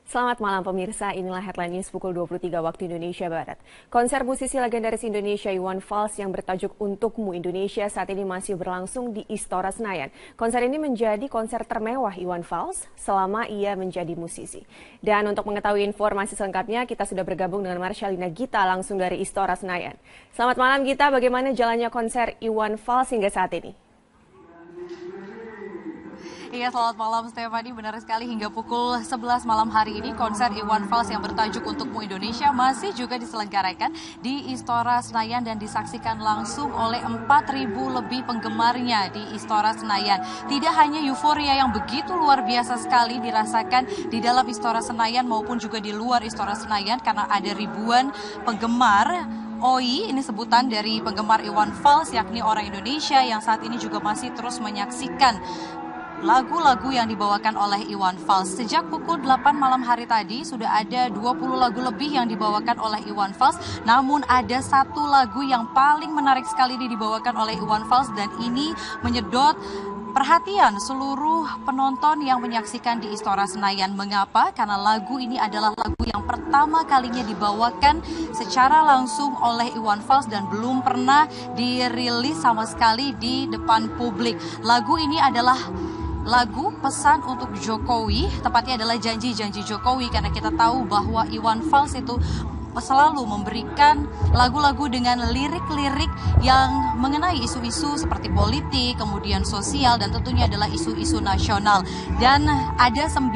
Selamat malam pemirsa, inilah headline news pukul 23 waktu Indonesia Barat. Konser musisi legendaris Indonesia Iwan Fals yang bertajuk Untukmu Indonesia saat ini masih berlangsung di Istora Senayan. Konser ini menjadi konser termewah Iwan Fals selama ia menjadi musisi. Dan untuk mengetahui informasi selengkapnya, kita sudah bergabung dengan Marshalina Gita langsung dari Istora Senayan. Selamat malam Gita, bagaimana jalannya konser Iwan Fals hingga saat ini? Iya, selamat malam Stefani. Benar sekali, hingga pukul 11 malam hari ini konser Iwan Fals yang bertajuk Untukmu Indonesia masih juga diselenggarakan di Istora Senayan dan disaksikan langsung oleh 4.000 lebih penggemarnya di Istora Senayan. Tidak hanya euforia yang begitu luar biasa sekali dirasakan di dalam Istora Senayan maupun juga di luar Istora Senayan karena ada ribuan penggemar OI, ini sebutan dari penggemar Iwan Fals, yakni orang Indonesia yang saat ini juga masih terus menyaksikan lagu-lagu yang dibawakan oleh Iwan Fals. Sejak pukul 8 malam hari tadi sudah ada 20 lagu lebih yang dibawakan oleh Iwan Fals. Namun ada satu lagu yang paling menarik sekali dibawakan oleh Iwan Fals dan ini menyedot perhatian seluruh penonton yang menyaksikan di Istora Senayan. Mengapa? Karena lagu ini adalah lagu yang pertama kalinya dibawakan secara langsung oleh Iwan Fals dan belum pernah dirilis sama sekali di depan publik. Lagu ini adalah lagu Pesan untuk Jokowi, tepatnya adalah Janji-Janji Jokowi, karena kita tahu bahwa Iwan Fals itu selalu memberikan lagu-lagu dengan lirik-lirik yang mengenai isu-isu seperti politik, kemudian sosial, dan tentunya adalah isu-isu nasional. Dan ada 9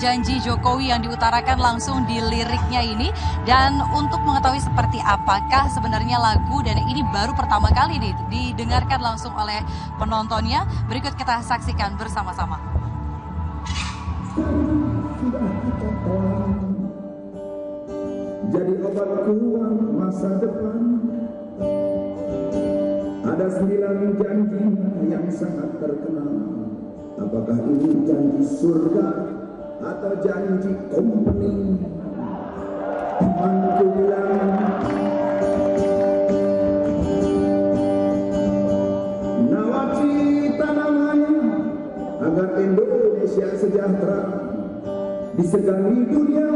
janji Jokowi yang diutarakan langsung di liriknya ini. Dan untuk mengetahui seperti apakah sebenarnya lagu, dan ini baru pertama kali didengarkan langsung oleh penontonnya, berikut kita saksikan bersama-sama. Jadi obat kuat masa depan. Ada 9 janji yang sangat terkenal. Apakah ini janji surga atau janji company? Temanku bilang nawacita namanya agar Indonesia sejahtera di segala dunia,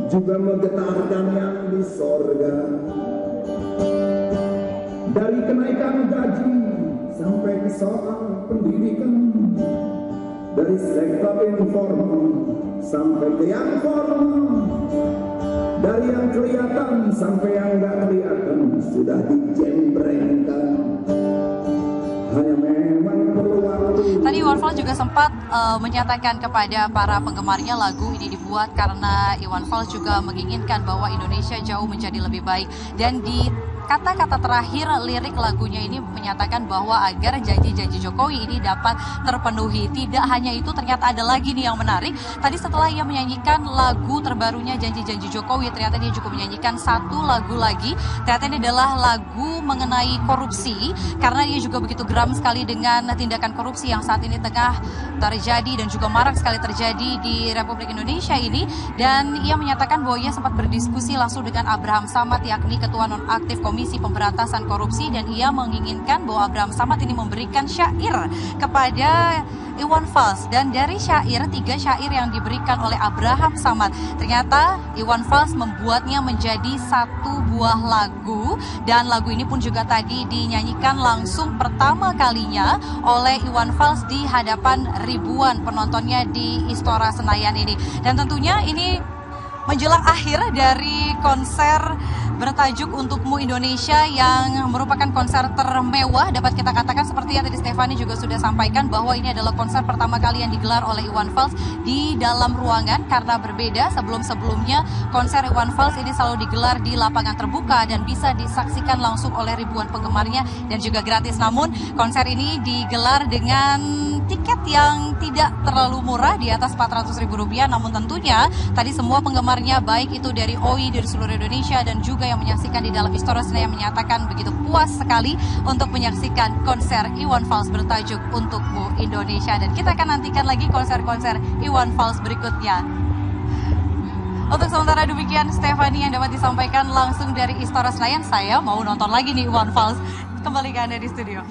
juga menggetarkan yang di sorga. Dari kenaikan gaji sampai ke soal pendidikan, dari sektor informal sampai ke yang formal, dari yang kelihatan sampai yang nggak kelihatan sudah dijembrengkan. Hanya memang perlu waktu. Tadi Iwan Fals juga sempat menyatakan kepada para penggemarnya lagu ini dibuat karena Iwan Fals juga menginginkan bahwa Indonesia jauh menjadi lebih baik. Dan di kata-kata terakhir lirik lagunya ini menyatakan bahwa agar janji-janji Jokowi ini dapat terpenuhi. Tidak hanya itu, ternyata ada lagi nih yang menarik. Tadi setelah ia menyanyikan lagu terbarunya Janji-Janji Jokowi, ternyata dia juga menyanyikan satu lagu lagi. Ternyata ini adalah lagu mengenai korupsi, karena dia juga begitu geram sekali dengan tindakan korupsi yang saat ini tengah terjadi dan juga marak sekali terjadi di Republik Indonesia ini. Dan ia menyatakan bahwa ia sempat berdiskusi langsung dengan Abraham Samad, yakni Ketua Nonaktif Komisi Pemberantasan Korupsi, dan ia menginginkan bahwa Abraham Samad ini memberikan syair kepada Iwan Fals. Dan dari syair, 3 syair yang diberikan oleh Abraham Samad, ternyata Iwan Fals membuatnya menjadi satu buah lagu. Dan lagu ini pun juga tadi dinyanyikan langsung pertama kalinya oleh Iwan Fals di hadapan ribuan penontonnya di Istora Senayan ini. Dan tentunya ini menjelang akhir dari konser bertajuk Untukmu Indonesia yang merupakan konser termewah, dapat kita katakan seperti yang tadi Stefani juga sudah sampaikan bahwa ini adalah konser pertama kali yang digelar oleh Iwan Fals di dalam ruangan, karena berbeda sebelum-sebelumnya konser Iwan Fals ini selalu digelar di lapangan terbuka dan bisa disaksikan langsung oleh ribuan penggemarnya dan juga gratis. Namun konser ini digelar dengan tiket yang tidak terlalu murah, di atas Rp400.000, namun tentunya tadi semua penggemarnya baik itu dari OI dari seluruh Indonesia dan juga yang menyaksikan di dalam Istora Senayan menyatakan begitu puas sekali untuk menyaksikan konser Iwan Fals bertajuk Untukmu Indonesia. Dan kita akan nantikan lagi konser-konser Iwan Fals berikutnya. Untuk sementara demikian Stefani yang dapat disampaikan langsung dari Istora Senayan. Saya mau nonton lagi nih Iwan Fals. Kembali ke Anda di studio.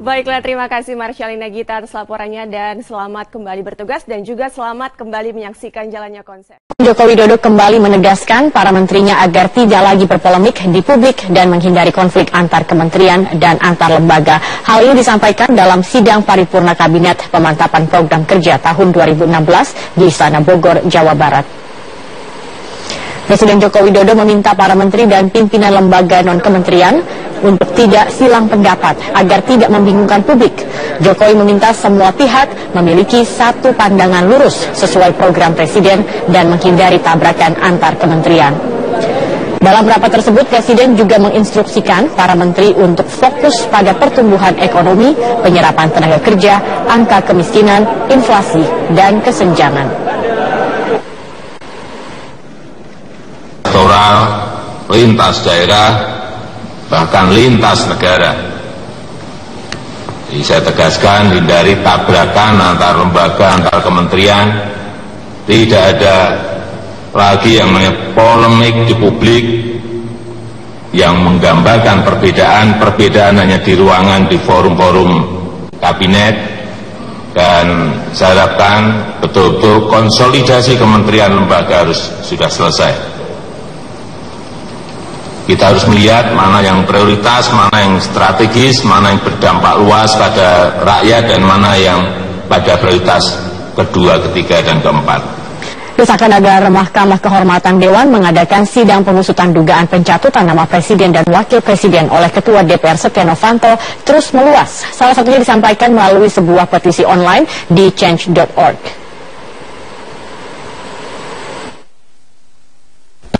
Baiklah, terima kasih Marsyalina Gita atas laporannya dan selamat kembali bertugas dan juga selamat kembali menyaksikan jalannya konser. Joko Widodo kembali menegaskan para menterinya agar tidak lagi berpolemik di publik dan menghindari konflik antar kementerian dan antar lembaga. Hal ini disampaikan dalam sidang paripurna Kabinet Pemantapan Program Kerja tahun 2016 di Istana Bogor, Jawa Barat. Presiden Joko Widodo meminta para menteri dan pimpinan lembaga non-kementerian untuk tidak silang pendapat agar tidak membingungkan publik. Jokowi meminta semua pihak memiliki satu pandangan lurus sesuai program Presiden dan menghindari tabrakan antar kementerian. Dalam rapat tersebut, Presiden juga menginstruksikan para menteri untuk fokus pada pertumbuhan ekonomi, penyerapan tenaga kerja, angka kemiskinan, inflasi, dan kesenjangan. Lintas daerah, bahkan lintas negara. Jadi saya tegaskan, hindari tabrakan antar lembaga, antar kementerian. Tidak ada lagi yang namanya polemik di publik yang menggambarkan perbedaan hanya di ruangan, di forum-forum kabinet. Dan saya harapkan betul-betul konsolidasi kementerian lembaga harus sudah selesai. Kita harus melihat mana yang prioritas, mana yang strategis, mana yang berdampak luas pada rakyat, dan mana yang pada prioritas kedua, ketiga, dan keempat. Desakan agar Mahkamah Kehormatan Dewan mengadakan sidang pengusutan dugaan pencatutan nama Presiden dan Wakil Presiden oleh Ketua DPR Setia Novanto terus meluas. Salah satunya disampaikan melalui sebuah petisi online di change.org.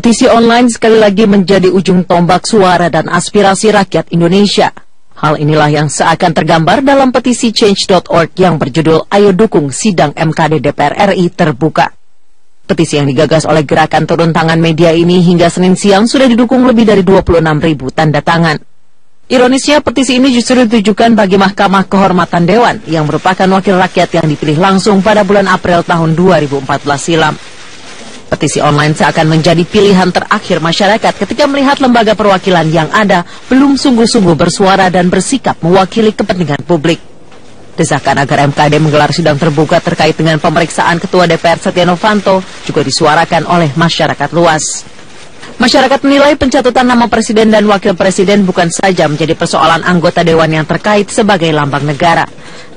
Petisi online sekali lagi menjadi ujung tombak suara dan aspirasi rakyat Indonesia. Hal inilah yang seakan tergambar dalam petisi change.org yang berjudul Ayo Dukung Sidang MKD DPR RI Terbuka. Petisi yang digagas oleh Gerakan Turun Tangan Media ini hingga Senin siang sudah didukung lebih dari 26.000 tanda tangan. Ironisnya, petisi ini justru ditujukan bagi Mahkamah Kehormatan Dewan yang merupakan wakil rakyat yang dipilih langsung pada bulan April tahun 2014 silam. Petisi online seakan menjadi pilihan terakhir masyarakat ketika melihat lembaga perwakilan yang ada belum sungguh-sungguh bersuara dan bersikap mewakili kepentingan publik. Desakan agar MKD menggelar sidang terbuka terkait dengan pemeriksaan Ketua DPR Setia Novanto juga disuarakan oleh masyarakat luas. Masyarakat menilai pencatutan nama Presiden dan Wakil Presiden bukan saja menjadi persoalan anggota Dewan yang terkait sebagai lambang negara.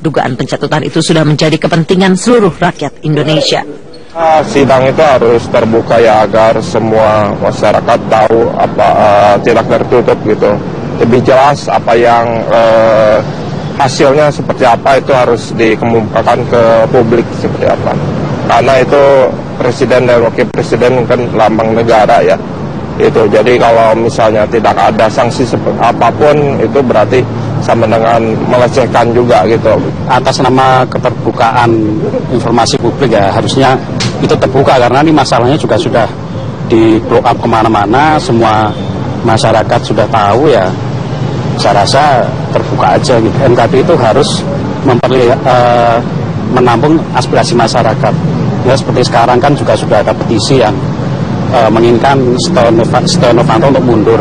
Dugaan pencatutan itu sudah menjadi kepentingan seluruh rakyat Indonesia. Sidang itu harus terbuka ya, agar semua masyarakat tahu apa, tidak tertutup gitu. Lebih jelas apa yang hasilnya seperti apa, itu harus dikemukakan ke publik seperti apa. Karena itu Presiden dan Wakil Presiden kan lambang negara ya. Itu jadi kalau misalnya tidak ada sanksi apapun, itu berarti sama dengan melecehkan juga gitu. Atas nama keterbukaan informasi publik ya, harusnya itu terbuka, karena ini masalahnya juga sudah di blow up kemana-mana, semua masyarakat sudah tahu ya. Saya rasa terbuka aja gitu. MKD itu harus menampung aspirasi masyarakat. Ya seperti sekarang kan juga sudah ada petisi yang menginginkan Setia Novanto untuk mundur.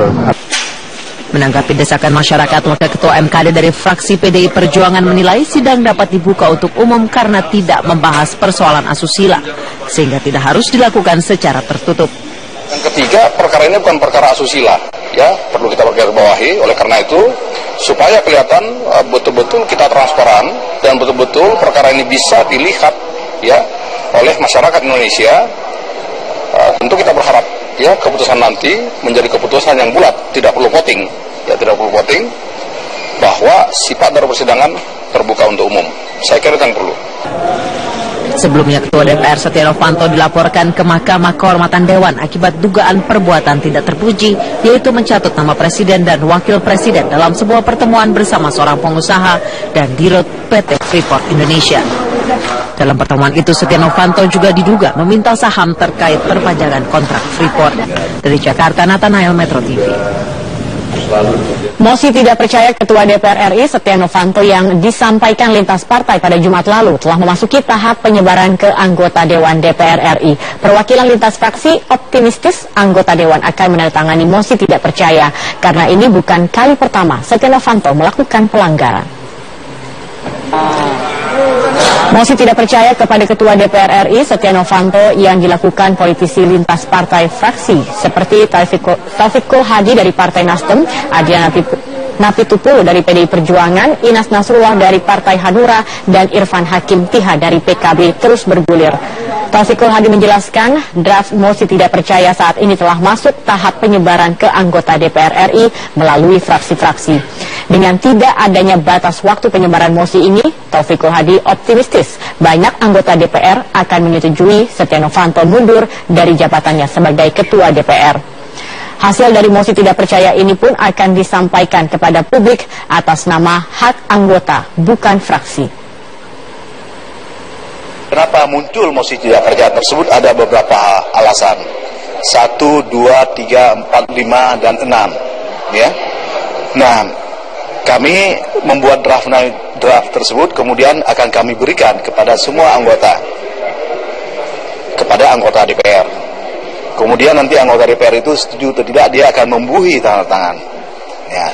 Menanggapi desakan masyarakat, Wakil Ketua MKD dari fraksi PDI Perjuangan menilai sidang dapat dibuka untuk umum karena tidak membahas persoalan asusila, sehingga tidak harus dilakukan secara tertutup. Yang ketiga, perkara ini bukan perkara asusila, ya perlu kita garisbawahi. Oleh karena itu, supaya kelihatan betul-betul kita transparan dan betul-betul perkara ini bisa dilihat ya oleh masyarakat Indonesia. Tentu kita berharap ya keputusan nanti menjadi keputusan yang bulat, tidak perlu voting, ya tidak perlu voting, bahwa sifat dari persidangan terbuka untuk umum. Saya kira itu yang perlu. Sebelumnya Ketua DPR Setia Novanto dilaporkan ke Mahkamah Kehormatan Dewan akibat dugaan perbuatan tidak terpuji, yaitu mencatut nama Presiden dan Wakil Presiden dalam sebuah pertemuan bersama seorang pengusaha dan dirut PT Freeport Indonesia. Dalam pertemuan itu, Setia Novanto juga diduga meminta saham terkait perpanjangan kontrak Freeport. Dari Jakarta, Nathanael, Metro TV. Mosi tidak percaya Ketua DPR RI Setia Novanto yang disampaikan lintas partai pada Jumat lalu telah memasuki tahap penyebaran ke anggota Dewan DPR RI. Perwakilan lintas fraksi optimistis anggota Dewan akan menandatangani mosi tidak percaya karena ini bukan kali pertama Setia Novanto melakukan pelanggaran. Mosi tidak percaya kepada Ketua DPR RI Setia Novanto yang dilakukan politisi lintas partai fraksi seperti Taufikul Hadi dari Partai Nasdem, Adian Napitupulu dari PDI Perjuangan, Inas Nasrullah dari Partai Hanura, dan Irfan Hakim Tiha dari PKB terus bergulir. Taufikul Hadi menjelaskan draft mosi tidak percaya saat ini telah masuk tahap penyebaran ke anggota DPR RI melalui fraksi-fraksi. Dengan tidak adanya batas waktu penyebaran mosi ini, Taufikul Hadi optimistis banyak anggota DPR akan menyetujui Setia Novanto mundur dari jabatannya sebagai Ketua DPR. Hasil dari mosi tidak percaya ini pun akan disampaikan kepada publik atas nama hak anggota, bukan fraksi. Kenapa muncul mosi tidak percaya tersebut ada beberapa alasan. 1, 2, 3, 4, 5, dan 6. Ya. Nah, kami membuat draft tersebut kemudian akan kami berikan kepada semua anggota. Kepada anggota DPR. Kemudian nanti anggota DPR itu setuju atau tidak, dia akan membuhi tanda tangan. Ya.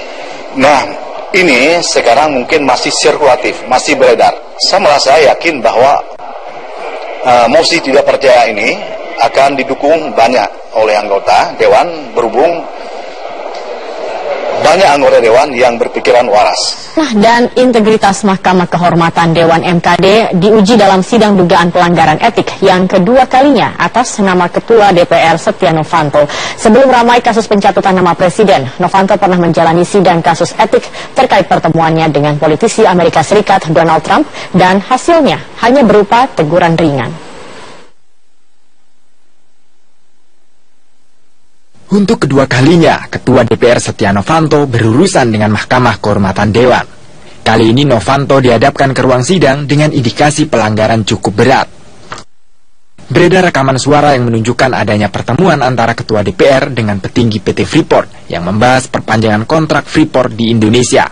Nah, ini sekarang mungkin masih sirkulatif, masih beredar. Saya merasa yakin bahwa mosi tidak percaya ini akan didukung banyak oleh anggota Dewan, berhubung banyak anggota Dewan yang berpikiran waras. Nah, dan integritas Mahkamah Kehormatan Dewan MKD diuji dalam sidang dugaan pelanggaran etik yang kedua kalinya atas nama Ketua DPR Setia Novanto. Sebelum ramai kasus pencatutan nama Presiden, Novanto pernah menjalani sidang kasus etik terkait pertemuannya dengan politisi Amerika Serikat Donald Trump, dan hasilnya hanya berupa teguran ringan. Untuk kedua kalinya, Ketua DPR Setia Novanto berurusan dengan Mahkamah Kehormatan Dewan. Kali ini Novanto dihadapkan ke ruang sidang dengan indikasi pelanggaran cukup berat. Beredar rekaman suara yang menunjukkan adanya pertemuan antara Ketua DPR dengan petinggi PT Freeport yang membahas perpanjangan kontrak Freeport di Indonesia.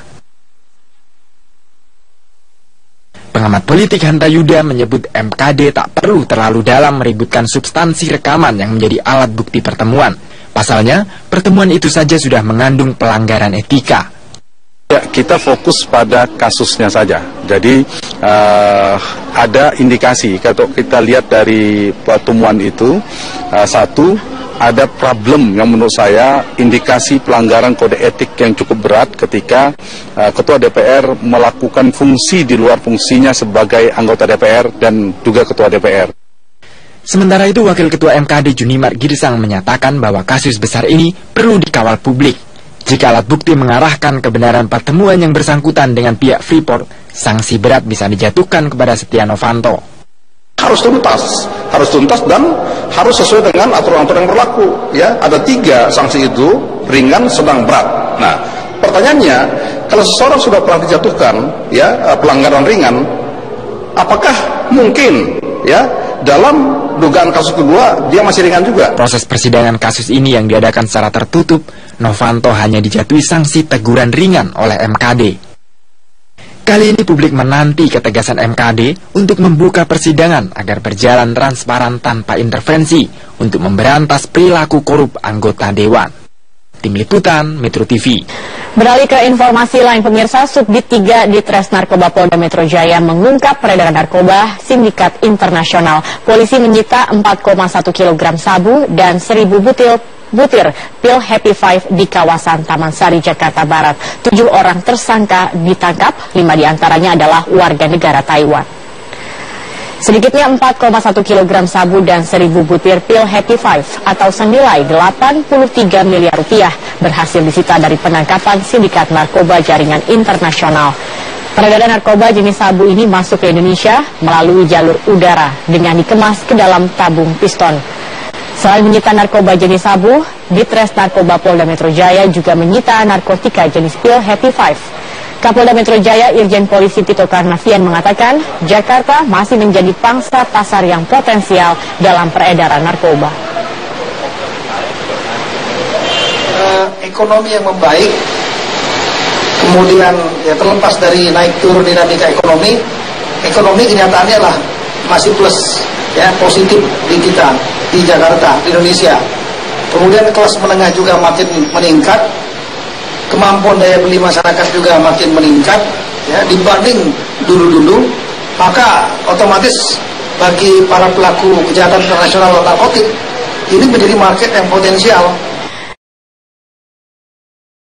Pengamat politik Hanta Yuda menyebut MKD tak perlu terlalu dalam meributkan substansi rekaman yang menjadi alat bukti pertemuan. Pasalnya, pertemuan itu saja sudah mengandung pelanggaran etika. Ya, kita fokus pada kasusnya saja. Jadi ada indikasi, kalau kita lihat dari pertemuan itu, satu, ada problem yang menurut saya indikasi pelanggaran kode etik yang cukup berat ketika Ketua DPR melakukan fungsi di luar fungsinya sebagai anggota DPR dan juga Ketua DPR. Sementara itu, Wakil Ketua MKD Junimar Girsang menyatakan bahwa kasus besar ini perlu dikawal publik. Jika alat bukti mengarahkan kebenaran pertemuan yang bersangkutan dengan pihak Freeport, sanksi berat bisa dijatuhkan kepada Setia Novanto. Harus tuntas dan harus sesuai dengan aturan-aturan yang berlaku. Ya, ada 3 sanksi itu, ringan, sedang, berat. Nah, pertanyaannya, kalau seseorang sudah pernah dijatuhkan, ya, pelanggaran ringan, apakah mungkin, ya, dalam dugaan kasus kedua dia masih ringan juga? Proses persidangan kasus ini yang diadakan secara tertutup, Novanto hanya dijatuhi sanksi teguran ringan oleh MKD. Kali ini publik menanti ketegasan MKD untuk membuka persidangan agar berjalan transparan tanpa intervensi untuk memberantas perilaku korup anggota Dewan. Tim Liputan Metro TV. Beralih ke informasi lain, pemirsa, Subdit 3 Ditres Narkoba Polda Metro Jaya mengungkap peredaran narkoba sindikat internasional. Polisi menyita 4,1 kg sabu dan 1.000 butir pil Happy Five di kawasan Taman Sari, Jakarta Barat. 7 orang tersangka ditangkap, 5 diantaranya adalah warga negara Taiwan. Sedikitnya 4,1 kg sabu dan 1.000 butir pil Happy Five atau senilai 83 miliar rupiah berhasil disita dari penangkapan sindikat narkoba jaringan internasional. Peredaran narkoba jenis sabu ini masuk ke Indonesia melalui jalur udara dengan dikemas ke dalam tabung piston. Selain menyita narkoba jenis sabu, Ditres Narkoba Polda Metro Jaya juga menyita narkotika jenis pil Happy Five. Kapolda Metro Jaya Irjen Polisi Tito Karnavian mengatakan Jakarta masih menjadi pangsa pasar yang potensial dalam peredaran narkoba. Ekonomi yang membaik, kemudian ya terlepas dari naik turun dinamika ekonomi kenyataannya lah masih plus, ya, positif di kita, di Jakarta, di Indonesia. Kemudian kelas menengah juga makin meningkat, kemampuan daya beli masyarakat juga makin meningkat, ya, dibanding dulu-dulu, maka otomatis bagi para pelaku kejahatan internasional narkotik ini menjadi market yang potensial.